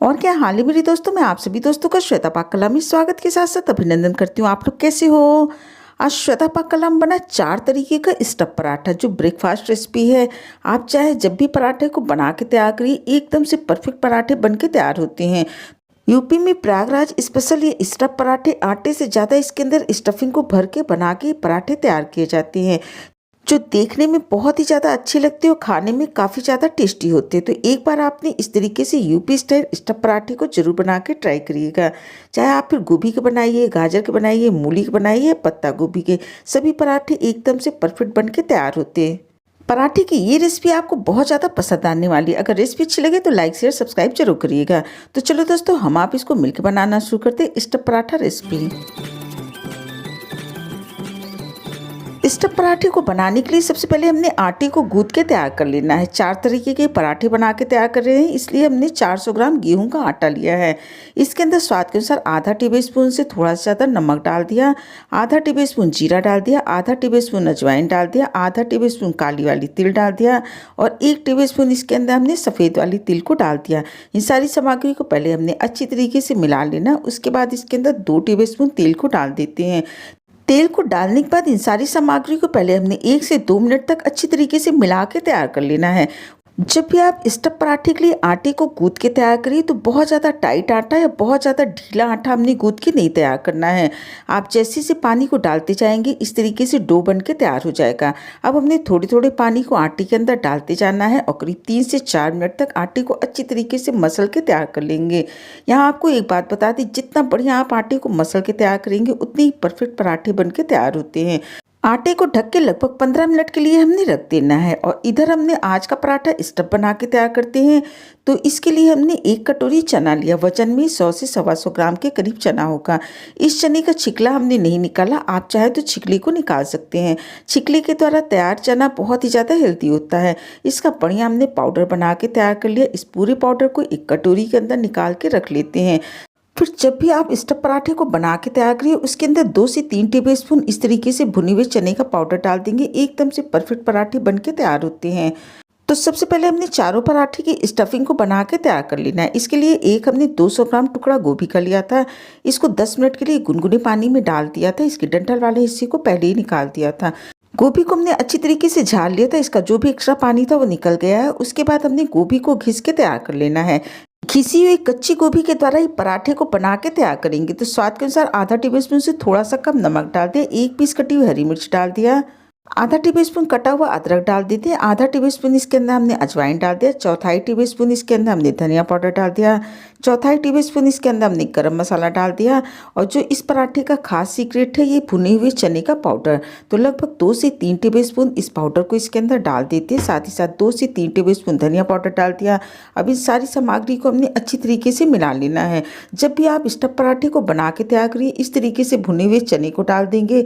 और क्या हाल है मेरे दोस्तों। मैं आप सभी दोस्तों का श्वेता पाक कला में स्वागत के साथ साथ अभिनंदन करती हूँ। आप लोग कैसे हो। आज श्वेता पाक कला में बना 4 तरीके का स्टफ पराठा जो ब्रेकफास्ट रेसिपी है। आप चाहे जब भी पराठे को बना के तैयार करिए, एकदम से परफेक्ट पराठे बन के तैयार होते हैं। यूपी में प्रयागराज स्पेशल ये स्टफ पराठे आटे से ज़्यादा इसके अंदर स्टफिंग को भर के बना के पराठे तैयार किए जाते हैं, जो देखने में बहुत ही ज़्यादा अच्छे लगते हैं और खाने में काफ़ी ज़्यादा टेस्टी होते हैं। तो एक बार आपने इस तरीके से यूपी स्टाइल स्टफ पराठे को जरूर बना के ट्राई करिएगा। चाहे आप फिर गोभी के बनाइए, गाजर के बनाइए, मूली के बनाइए, पत्ता गोभी के, सभी पराठे एकदम से परफेक्ट बन के तैयार होते हैं। पराठे की ये रेसिपी आपको बहुत ज़्यादा पसंद आने वाली है। अगर रेसिपी अच्छी लगे तो लाइक शेयर सब्सक्राइब जरूर करिएगा। तो चलो दोस्तों, हम आप इसको मिलकर बनाना शुरू करते हैं स्टफ पराठा रेसिपी। स्टफ पराठे को बनाने के लिए सबसे पहले हमने आटे को गूंथ के तैयार कर लेना है। 4 तरीके के पराठे बना के तैयार कर रहे हैं, इसलिए हमने 400 ग्राम गेहूं का आटा लिया है। इसके अंदर स्वाद के अनुसार आधा टेबलस्पून से थोड़ा सा ज़्यादा नमक डाल दिया, आधा टेबलस्पून जीरा डाल दिया, आधा टेबलस्पून अजवाइन डाल दिया, आधा टेबलस्पून काली वाली तिल डाल दिया और 1 टेबलस्पून इसके अंदर हमने सफ़ेद वाली तिल को डाल दिया। इन सारी सामग्री को पहले हमने अच्छी तरीके से मिला लेना। उसके बाद इसके अंदर 2 टेबलस्पून तेल को डाल देते हैं। तेल को डालने के बाद इन सारी सामग्री को पहले हमने 1 से 2 मिनट तक अच्छी तरीके से मिला के तैयार कर लेना है। जब भी आप स्टफ पराठे के लिए आटे को गूंथ के तैयार करिए तो बहुत ज़्यादा टाइट आटा या बहुत ज़्यादा ढीला आटा हमने गूंथ के नहीं तैयार करना है। आप जैसे से पानी को डालते जाएंगे इस तरीके से डो बन के तैयार हो जाएगा। अब हमने थोड़ी थोड़ी पानी को आटे के अंदर डालते जाना है और करीब 3 से 4 मिनट तक आटे को अच्छी तरीके से मसल के तैयार कर लेंगे। यहाँ आपको एक बात बता दें, जितना बढ़िया आप आटे को मसल के तैयार करेंगे उतने ही परफेक्ट पराठे बन के तैयार होते हैं। आटे को ढक के लगभग 15 मिनट के लिए हमने रख देना है। और इधर हमने आज का पराठा स्टफ बना के तैयार करते हैं। तो इसके लिए हमने 1 कटोरी चना लिया, वजन में 100 से 125 ग्राम के करीब चना होगा। इस चने का छिकला हमने नहीं निकाला, आप चाहे तो छिकली को निकाल सकते हैं। छिकले के द्वारा तैयार चना बहुत ही ज़्यादा हेल्दी होता है। इसका बढ़िया हमने पाउडर बना के तैयार कर लिया। इस पूरे पाउडर को एक कटोरी के अंदर निकाल के रख लेते हैं। फिर जब भी आप स्टफ पराठे को बना के तैयार करिए उसके अंदर 2 से 3 टेबलस्पून इस तरीके से भुने हुए चने का पाउडर डाल देंगे, एकदम से परफेक्ट पराठे बन के तैयार होते हैं। तो सबसे पहले हमने चारों पराठे की स्टफिंग को बना के तैयार कर लेना है। इसके लिए एक हमने 200 ग्राम टुकड़ा गोभी का लिया था। इसको 10 मिनट के लिए गुनगुने पानी में डाल दिया था। इसके डंठल वाले हिस्से को पहले ही निकाल दिया था। गोभी को हमने अच्छी तरीके से झाड़ लिया था, इसका जो भी एक्स्ट्रा पानी था वो निकल गया है। उसके बाद हमने गोभी को घिस के तैयार कर लेना है। घिसी हुई कच्ची गोभी के द्वारा ही पराठे को बना के तैयार करेंगे। तो स्वाद के अनुसार आधा टेबलस्पून से थोड़ा सा कम नमक डाल दिया, 1 पीस कटी हुई हरी मिर्च डाल दिया, आधा टेबलस्पून कटा हुआ अदरक डाल देते हैं, आधा टेबलस्पून इसके अंदर हमने अजवाइन डाल दिया, चौथाई टेबलस्पून इसके अंदर हमने धनिया पाउडर डाल दिया, चौथाई टेबलस्पून इसके अंदर हमने गरम मसाला डाल दिया। और जो इस पराठे का खास सीक्रेट है ये भुने हुए चने का पाउडर। तो लगभग 2 से 3 टेबलस्पून इस पाउडर को इसके अंदर डाल देते हैं। साथ ही साथ 2 से 3 टेबलस्पून धनिया पाउडर डाल दिया। अब इन सारी सामग्री को हमने अच्छी तरीके से मिला लेना है। जब भी आप स्टफ पराठे को बना के तैयार करिए इस तरीके से भुने हुए चने को डाल देंगे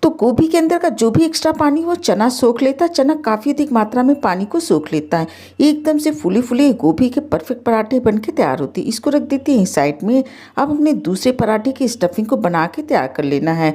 तो गोभी के अंदर का जो भी एक्स्ट्रा पानी वो चना सोख लेता है। चना काफ़ी अधिक मात्रा में पानी को सोख लेता है। एकदम से फूले फूले गोभी के परफेक्ट पराठे बन के तैयार होते हैं। इसको रख देते हैं साइड में। अब हमने दूसरे पराठे की स्टफिंग को बना के तैयार कर लेना है।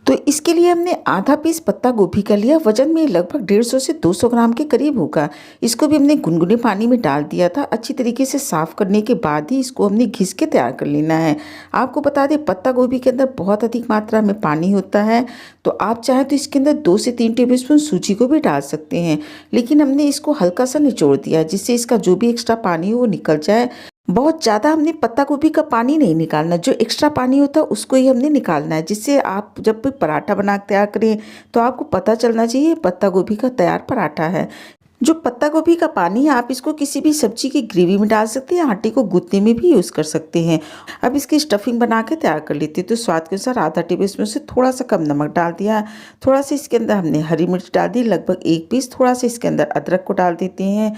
तो इसके लिए हमने आधा पीस पत्ता गोभी का लिया, वजन में लगभग 150 से 200 ग्राम के करीब होगा। इसको भी हमने गुनगुने पानी में डाल दिया था। अच्छी तरीके से साफ करने के बाद ही इसको हमने घिस के तैयार कर लेना है। आपको बता दें पत्ता गोभी के अंदर बहुत अधिक मात्रा में पानी होता है, तो आप चाहें तो इसके अंदर 2 से 3 टेबलस्पून सूजी को भी डाल सकते हैं, लेकिन हमने इसको हल्का सा निचोड़ दिया जिससे इसका जो भी एक्स्ट्रा पानी हो वो निकल जाए। बहुत ज़्यादा हमने पत्ता गोभी का पानी नहीं निकालना, जो एक्स्ट्रा पानी होता है उसको ही हमने निकालना है, जिससे आप जब भी पराठा बना के तैयार करें तो आपको पता चलना चाहिए पत्ता गोभी का तैयार पराठा है। जो पत्ता गोभी का पानी है आप इसको किसी भी सब्जी की ग्रेवी में डाल सकते हैं, आटे को गूंथने में भी यूज़ कर सकते हैं। अब इसकी स्टफिंग बना के तैयार कर लेते हैं। तो स्वाद के अनुसार आधा टेबलस्पून से थोड़ा सा कम नमक डाल दिया, थोड़ा सा इसके अंदर हमने हरी मिर्च डाल दी, लगभग 1 पीस, थोड़ा सा इसके अंदर अदरक को डाल देते हैं,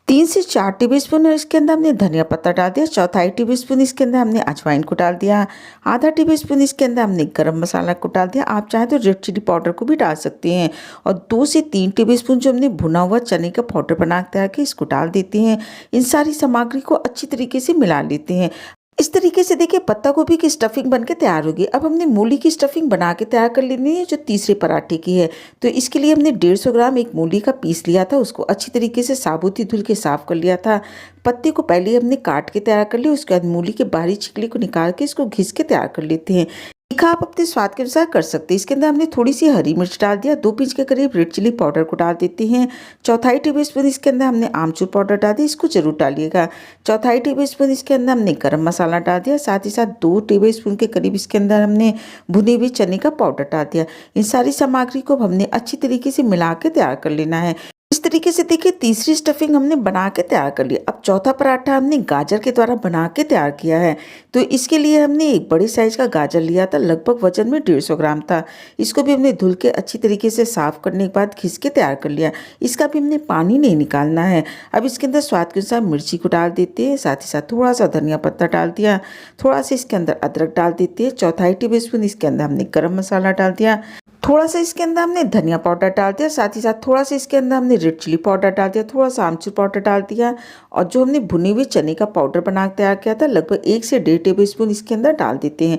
3 से 4 टेबलस्पून इसके अंदर हमने धनिया पत्ता डाल दिया, चौथाई टेबलस्पून इसके अंदर हमने अजवाइन को डाल दिया, आधा टेबलस्पून इसके अंदर हमने गरम मसाला को डाल दिया। आप चाहे तो रेड चिली पाउडर को भी डाल सकते हैं। और 2 से 3 टेबलस्पून जो हमने भुना हुआ चने का पाउडर बना के इसको डाल देते हैं। इन सारी सामग्री को अच्छी तरीके से मिला लेते हैं। इस तरीके से देखिए पत्ता गोभी की स्टफिंग बनके तैयार होगी। अब हमने मूली की स्टफिंग बना के तैयार कर लेनी है जो तीसरे पराठे की है। तो इसके लिए हमने 150 ग्राम एक मूली का पीस लिया था, उसको अच्छी तरीके से साबुत ही धुल के साफ कर लिया था। पत्ते को पहले हमने काट के तैयार कर लिया, उसके बाद मूली के बाहरी छिकली को निकाल के इसको घिस के तैयार कर लेते हैं। तीखा आप अपने स्वाद के अनुसार कर सकते हैं। इसके अंदर हमने थोड़ी सी हरी मिर्च डाल दिया, 2 पिंच के करीब रेड चिली पाउडर को डाल देते हैं। चौथाई टेबलस्पून इसके अंदर हमने आमचूर पाउडर डाल दिया, इसको जरूर डालिएगा। चौथाई टेबलस्पून इसके अंदर हमने गरम मसाला डाल दिया, साथ ही साथ 2 टेबलस्पून के करीब इसके अंदर हमने भुने हुए चने का पाउडर डाल दिया। इन सारी सामग्री को हमने अच्छी तरीके से मिला के तैयार कर लेना है। इस तरीके से देखिए तीसरी स्टफिंग हमने बना के तैयार कर लिया। अब चौथा पराठा हमने गाजर के द्वारा बना के तैयार किया है। तो इसके लिए हमने एक बड़े साइज का गाजर लिया था, लगभग वजन में 150 ग्राम था। इसको भी हमने धुल के अच्छी तरीके से साफ करने के बाद घिस के तैयार कर लिया। इसका भी हमने पानी नहीं निकालना है। अब इसके अंदर स्वाद के अनुसार मिर्ची को डाल देते हैं, साथ ही साथ थोड़ा सा धनिया पत्ता डाल दिया, थोड़ा सा इसके अंदर अदरक डाल देते हैं। चौथाई टेबलस्पून इसके अंदर हमने गरम मसाला डाल दिया, थोड़ा सा इसके अंदर हमने धनिया पाउडर डाल दिया, साथ ही साथ थोड़ा सा इसके अंदर हमने रेड चिली पाउडर डाल दिया, थोड़ा सा आमचूर पाउडर डाल दिया और जो हमने भुने हुए चने का पाउडर बना के तैयार किया था लगभग 1 से 1.5 टेबलस्पून इसके अंदर डाल देते हैं।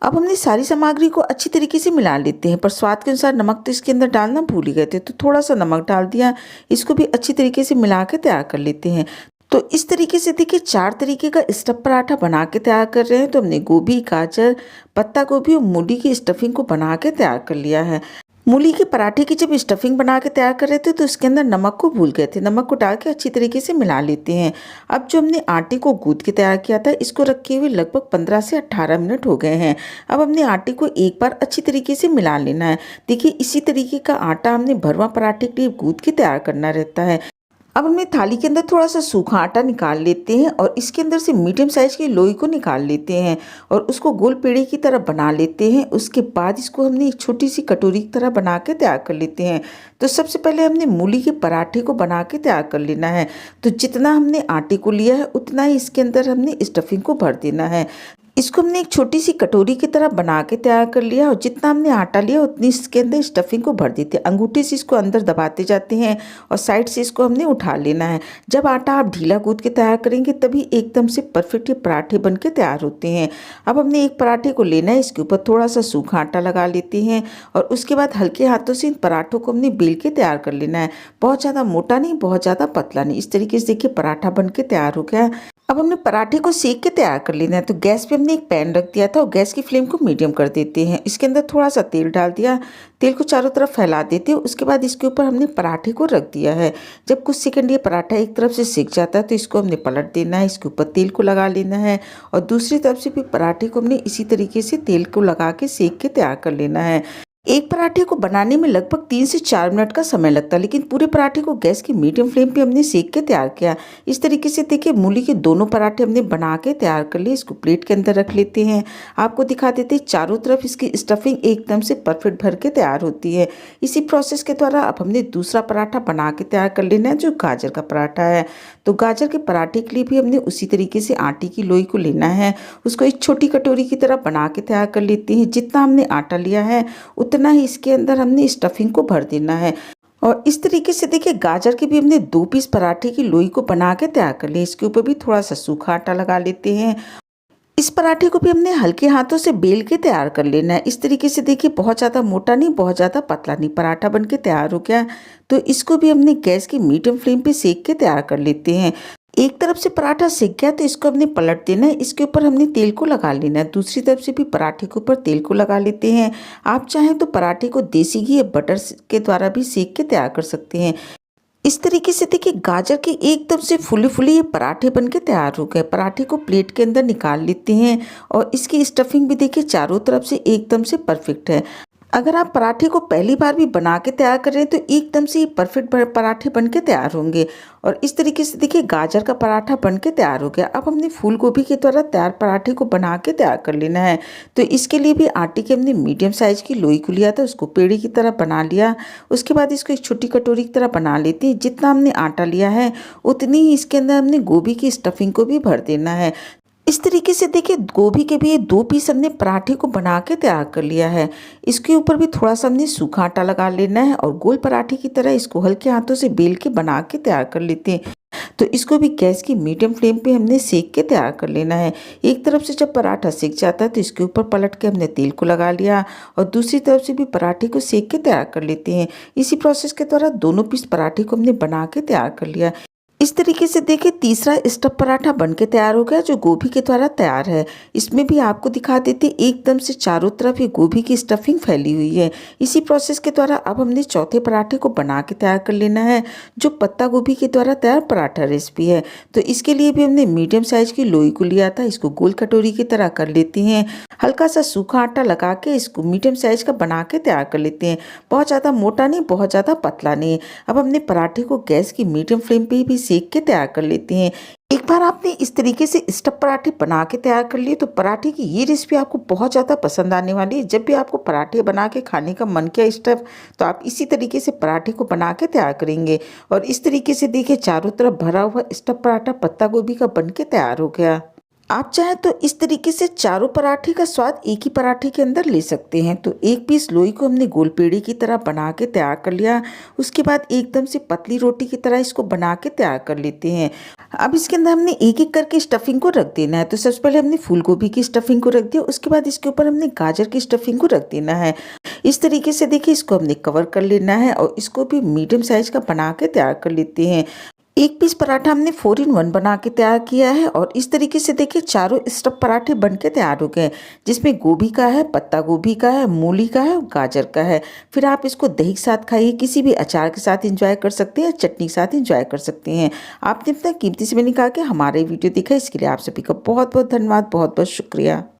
अब हमने सारी सामग्री को अच्छी तरीके से मिला लेते हैं, पर स्वाद के अनुसार नमक तो इसके अंदर डालना भूल ही गए थे, तो थोड़ा सा नमक डाल दिया। इसको भी अच्छी तरीके से मिला के तैयार कर लेते हैं। तो इस तरीके से देखिए 4 तरीके का स्टफ पराठा बना के तैयार कर रहे हैं। तो हमने गोभी, गाजर, पत्ता गोभी और मूली की स्टफिंग को बना के तैयार कर लिया है। मूली के पराठे की जब स्टफिंग बना के तैयार कर रहे थे तो उसके अंदर नमक को भूल गए थे, नमक को डाल के अच्छी तरीके से मिला लेते हैं। अब जो हमने आटे को गूंथ के तैयार किया था इसको रखे हुए लगभग 15 से 18 मिनट हो गए हैं। अब हमने आटे को एक बार अच्छी तरीके से मिला लेना है। देखिए इसी तरीके का आटा हमने भरवा पराठे के लिए गूंथ के तैयार करना रहता है। अब हमने थाली के अंदर थोड़ा सा सूखा आटा निकाल लेते हैं और इसके अंदर से मीडियम साइज की लोई को निकाल लेते हैं और उसको गोल पेड़े की तरह बना लेते हैं। उसके बाद इसको हमने एक छोटी सी कटोरी की तरह बना के तैयार कर लेते हैं। तो सबसे पहले हमने मूली के पराठे को बना के तैयार कर लेना है। तो जितना हमने आटे को लिया है उतना ही इसके अंदर हमने स्टफिंग को भर देना है। इसको हमने एक छोटी सी कटोरी की तरह बना के तैयार कर लिया और जितना हमने आटा लिया उतनी इसके अंदर स्टफिंग को भर देते हैं। अंगूठे से इसको अंदर दबाते जाते हैं और साइड से इसको हमने उठा लेना है। जब आटा आप ढीला गूंथ के तैयार करेंगे तभी एकदम से परफेक्ट ये पराठे बन के तैयार होते हैं। अब हमने एक पराठे को लेना है, इसके ऊपर थोड़ा सा सूखा आटा लगा लेते हैं और उसके बाद हल्के हाथों से इन पराठों को हमने बेल के तैयार कर लेना है। बहुत ज़्यादा मोटा नहीं, बहुत ज़्यादा पतला नहीं। इस तरीके से देखिए पराठा बन के तैयार हो गया। अब हमने पराठे को सेक के तैयार कर लेना है। तो गैस पे हमने एक पैन रख दिया था और गैस की फ्लेम को मीडियम कर देते हैं। इसके अंदर थोड़ा सा तेल डाल दिया, तेल को चारों तरफ फैला देते हैं। उसके बाद इसके ऊपर हमने पराठे को रख दिया है। जब कुछ सेकंड ये पराठा एक तरफ से सेक जाता है तो इसको हमने पलट देना है, इसके ऊपर तेल को लगा लेना है और दूसरी तरफ से भी पराठे को हमने इसी तरीके से तेल को लगा के सेक के तैयार कर लेना है। एक पराठे को बनाने में लगभग 3 से 4 मिनट का समय लगता है, लेकिन पूरे पराठे को गैस की मीडियम फ्लेम पे हमने सेक के तैयार किया। इस तरीके से देखिए मूली के दोनों पराठे हमने बना के तैयार कर लिए। इसको प्लेट के अंदर रख लेते हैं। आपको दिखा देते हैं चारों तरफ इसकी स्टफिंग एकदम से परफेक्ट भर के तैयार होती है। इसी प्रोसेस के द्वारा अब हमने दूसरा पराठा बना के तैयार कर लेना है जो गाजर का पराठा है। तो गाजर के पराठे के लिए भी हमने उसी तरीके से आटे की लोई को लेना है, उसको एक छोटी कटोरी की तरह बना के तैयार कर लेते हैं। जितना हमने आटा लिया है उतना ही इसके अंदर हमने स्टफिंग को भर देना है। और इस तरीके से देखिए गाजर के भी हमने 2 पीस पराठे की लोई को बना के तैयार कर लिया। इसके ऊपर भी थोड़ा सा सूखा आटा लगा लेते हैं। इस पराठे को भी हमने हल्के हाथों से बेल के तैयार कर लेना है। इस तरीके से देखिए बहुत ज़्यादा मोटा नहीं, बहुत ज़्यादा पतला नहीं, पराठा बन के तैयार हो गया। तो इसको भी हमने गैस की मीडियम फ्लेम पे सेक के तैयार कर लेते हैं। एक तरफ से पराठा सेक गया तो इसको हमने पलट देना है, इसके ऊपर हमने तेल को लगा लेना है। दूसरी तरफ से भी पराठे के ऊपर तेल को लगा लेते हैं। आप चाहें तो पराठे को देसी घी या बटर के द्वारा भी सेक के तैयार कर सकते हैं। इस तरीके से देखिए गाजर के एकदम से फूले फूले ये पराठे बन के तैयार हो गए। पराठे को प्लेट के अंदर निकाल लेते हैं और इसकी स्टफिंग भी देखिए चारों तरफ से एकदम से परफेक्ट है। अगर आप पराठे को पहली बार भी बना के तैयार कर रहे हैं तो एकदम से ये परफेक्ट पराठे बन के तैयार होंगे। और इस तरीके से देखिए गाजर का पराठा बन के तैयार हो गया। अब हमने फूल गोभी के द्वारा तैयार पराठे को बना के तैयार कर लेना है। तो इसके लिए भी आटे की हमने मीडियम साइज की लोई को लिया था, उसको पेड़ी की तरह बना लिया। उसके बाद इसको एक छोटी कटोरी की तरह बना लेते हैं। जितना हमने आटा लिया है उतनी ही इसके अंदर हमने गोभी की स्टफिंग को भी भर देना है। इस तरीके से देखिए गोभी के भी ये 2 पीस हमने पराठे को बना के तैयार कर लिया है। इसके ऊपर भी थोड़ा सा हमने सूखा आटा लगा लेना है और गोल पराठे की तरह इसको हल्के हाथों से बेल के बना के तैयार कर लेते हैं। तो इसको भी गैस की मीडियम फ्लेम पे हमने सेक के तैयार कर लेना है। एक तरफ से जब पराठा सिक जाता है तो इसके ऊपर पलट के हमने तेल को लगा लिया और दूसरी तरफ से भी पराठे को सेक के तैयार कर लेते हैं। इसी प्रोसेस के द्वारा दोनों पीस पराठे को हमने बना के तैयार कर लिया। इस तरीके से देखिए तीसरा स्टफ पराठा बनके तैयार हो गया जो गोभी के द्वारा तैयार है। इसमें भी आपको दिखा देते एकदम से चारों तरफ ये गोभी की स्टफिंग फैली हुई है। इसी प्रोसेस के द्वारा अब हमने चौथे पराठे को बना के तैयार कर लेना है जो पत्ता गोभी के द्वारा तैयार पराठा रेसिपी है। तो इसके लिए भी हमने मीडियम साइज की लोई को लिया था, इसको गोल कटोरी की तरह कर लेते हैं। हल्का सा सूखा आटा लगा के इसको मीडियम साइज का बना के तैयार कर लेते हैं। बहुत ज़्यादा मोटा नहीं, बहुत ज़्यादा पतला नहीं। अब हमने पराठे को गैस की मीडियम फ्लेम पे भी सेक के तैयार कर लेते हैं। एक बार आपने इस तरीके से स्टफ पराठे बना के तैयार कर लिए तो पराठे की ये रेसिपी आपको बहुत ज़्यादा पसंद आने वाली है। जब भी आपको पराठे बना के खाने का मन किया स्टफ, तो आप इसी तरीके से पराठे को बना के तैयार करेंगे। और इस तरीके से देखिए चारों तरफ भरा हुआ स्टफ पराठा पत्ता गोभी का बन के तैयार हो गया। आप चाहें तो इस तरीके से चारों पराठे का स्वाद एक ही पराठे के अंदर ले सकते हैं। तो एक पीस लोई को हमने गोल पेड़ी की तरह बना के तैयार कर लिया। उसके बाद एकदम से पतली रोटी की तरह इसको बना के तैयार कर लेते हैं। अब इसके अंदर हमने एक एक करके स्टफिंग को रख देना है। तो सबसे पहले हमने फूल गोभी की स्टफिंग को रख दिया, उसके बाद इसके ऊपर हमने गाजर की स्टफिंग को रख देना है। इस तरीके से देखिए इसको हमने कवर कर लेना है और इसको भी मीडियम साइज का बना के तैयार कर लेते हैं। एक पीस पराठा हमने 4 in 1 बना के तैयार किया है और इस तरीके से देखिए चारों स्टफ पराठे बन के तैयार हो गए, जिसमें गोभी का है, पत्ता गोभी का है, मूली का है और गाजर का है। फिर आप इसको दही के साथ खाइए, किसी भी अचार के साथ एंजॉय कर सकते हैं, चटनी के साथ एंजॉय कर सकते हैं। आपने अपना कीमती समय निकाल के हमारे वीडियो देखा, इसके लिए आप सभी का बहुत बहुत धन्यवाद, बहुत बहुत शुक्रिया।